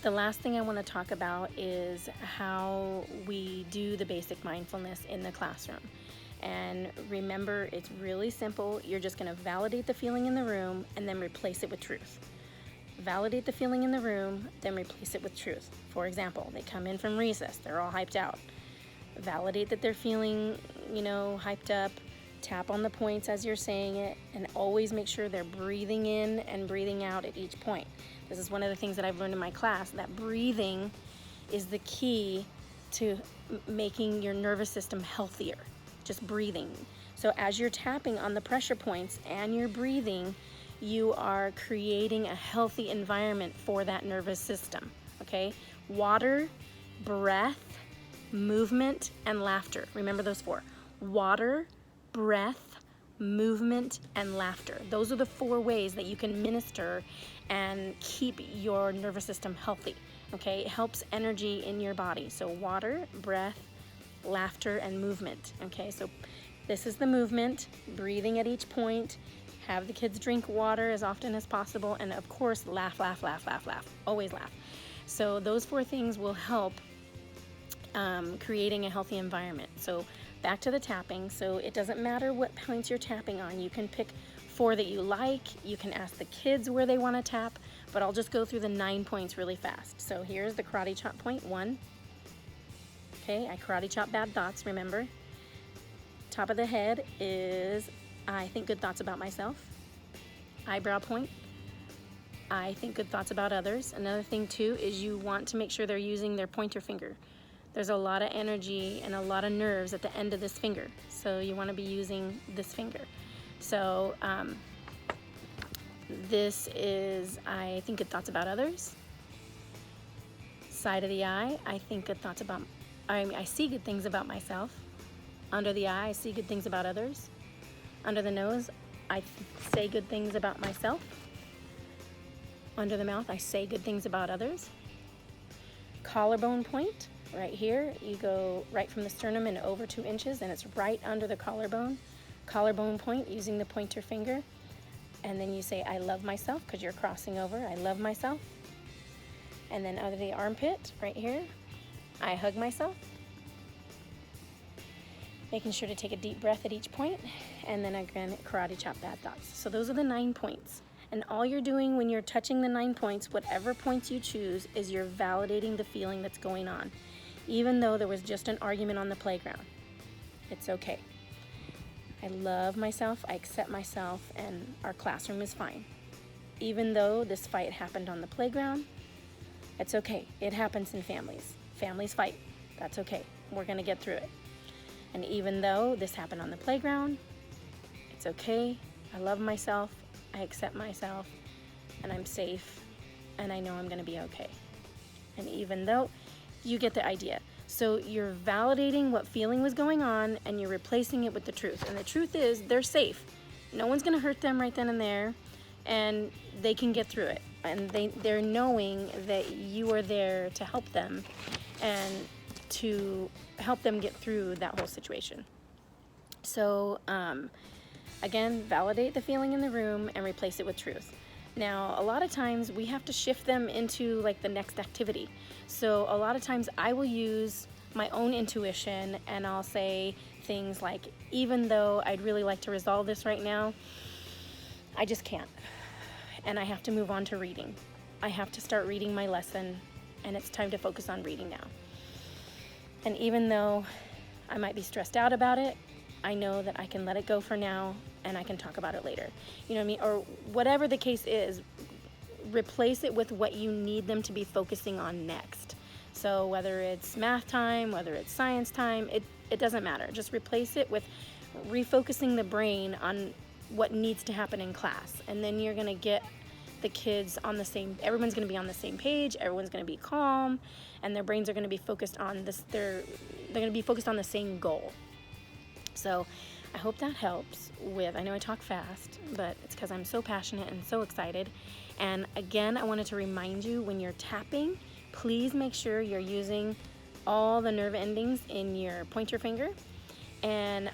the last thing I want to talk about is how we do the basic mindfulness in the classroom. And remember, it's really simple. You're just going to validate the feeling in the room and then replace it with truth. Validate the feeling in the room, then replace it with truth. For example, they come in from recess, they're all hyped out. Validate that they're feeling, hyped up. Tap on the points as you're saying it, and always make sure they're breathing in and breathing out at each point. This is one of the things that I've learned in my class, that breathing is the key to making your nervous system healthier. Just breathing. So as you're tapping on the pressure points and you're breathing, you are creating a healthy environment for that nervous system, okay? Water, breath, movement, and laughter. Remember those four. Water, breath, movement, and laughter. Those are the 4 ways that you can minister and keep your nervous system healthy, okay? It helps energy in your body. So water, breath, laughter, and movement, okay? So this is the movement, breathing at each point. Have the kids drink water as often as possible, and of course, laugh, laugh, laugh, laugh, laugh. Always laugh. So those 4 things will help creating a healthy environment. So back to the tapping. So it doesn't matter what points you're tapping on. You can pick 4 that you like. You can ask the kids where they want to tap, but I'll just go through the 9 points really fast. So here's the karate chop point 1. Okay, I karate chop bad thoughts, remember. Top of the head is I think good thoughts about myself. Eyebrow point, I think good thoughts about others. Another thing too is you want to make sure they're using their pointer finger. There's a lot of energy and a lot of nerves at the end of this finger, so you want to be using this finger. So this is I think good thoughts about others. Side of the eye, I think good thoughts about, I see good things about myself. Under the eye, I see good things about others. Under the nose, I say good things about myself. Under the mouth, I say good things about others. Collarbone point, right here, you go right from the sternum and over 2 inches, and it's right under the collarbone. Collarbone point, using the pointer finger. And then you say, I love myself, because you're crossing over. I love myself. And then under the armpit, right here, I hug myself. Making sure to take a deep breath at each point, and then again, karate chop bad thoughts. So those are the 9 points. And all you're doing when you're touching the 9 points, whatever points you choose, is you're validating the feeling that's going on. Even though there was just an argument on the playground, it's okay. I love myself, I accept myself, and our classroom is fine. Even though this fight happened on the playground, it's okay. It happens in families. Families fight. That's okay. We're gonna get through it. And even though this happened on the playground, it's okay. I love myself, I accept myself, and I'm safe, and I know I'm gonna be okay. And even though, you get the idea. So you're validating what feeling was going on, and you're replacing it with the truth. And the truth is, they're safe. No one's gonna hurt them right then and there, and they can get through it. And they're knowing that you are there to help them and to help them get through that whole situation. So again, validate the feeling in the room and replace it with truth. Now, a lot of times we have to shift them into like the next activity. So a lot of times I will use my own intuition, and I'll say things like, even though I'd really like to resolve this right now, I just can't. And I have to move on to reading. I have to start reading my lesson, and it's time to focus on reading now. And even though I might be stressed out about it, I know that I can let it go for now, and I can talk about it later. You know what I mean? Or whatever the case is, replace it with what you need them to be focusing on next. So whether it's math time, whether it's science time, it doesn't matter. Just replace it with refocusing the brain on what needs to happen in class. And then you're gonna get the kids on the same, everyone's gonna be on the same page, everyone's gonna be calm, and their brains are gonna be focused on this, they're gonna be focused on the same goal. So I hope that helps with, I know I talk fast, but it's because I'm so passionate and so excited. And again, I wanted to remind you, when you're tapping, please make sure you're using all the nerve endings in your pointer finger. And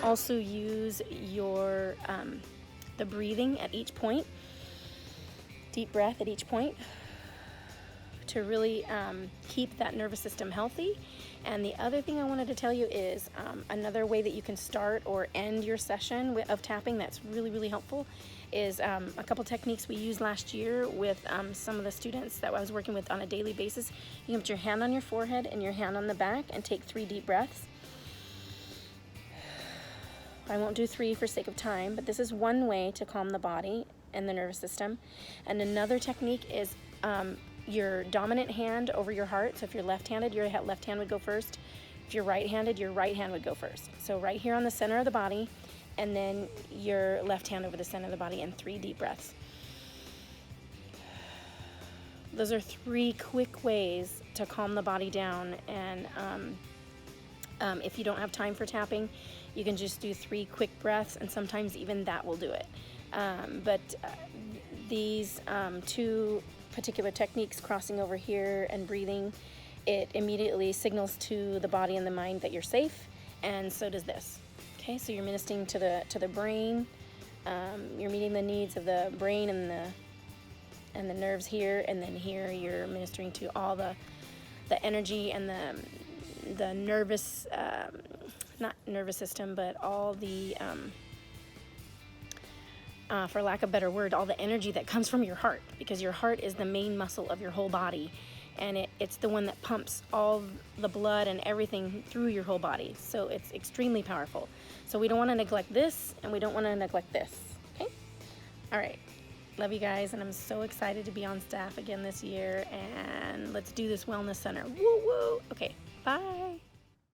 also use your the breathing at each point. Deep breath at each point. to really keep that nervous system healthy. And the other thing I wanted to tell you is another way that you can start or end your session of tapping that's really, really helpful is a couple techniques we used last year with some of the students that I was working with on a daily basis. You can put your hand on your forehead and your hand on the back and take 3 deep breaths. I won't do 3 for sake of time, but this is one way to calm the body and the nervous system. And another technique is your dominant hand over your heart. So if you're left-handed, your left hand would go first. If you're right-handed, your right hand would go first. So right here on the center of the body, and then your left hand over the center of the body, and 3 deep breaths. Those are 3 quick ways to calm the body down. And if you don't have time for tapping, you can just do 3 quick breaths, and sometimes even that will do it. But these 2 particular techniques, crossing over here and breathing, it immediately signals to the body and the mind that you're safe, and so does this. Okay, so you're ministering to the brain. You're meeting the needs of the brain and the nerves here, and then here you're ministering to all the energy and the nervous, not nervous system, but all the for lack of a better word, all the energy that comes from your heart, because your heart is the main muscle of your whole body, and it's the one that pumps all the blood and everything through your whole body. So it's extremely powerful. So we don't want to neglect this, and we don't want to neglect this. Okay? All right. Love you guys, and I'm so excited to be on staff again this year, and let's do this wellness center. Woo woo. Okay. Bye.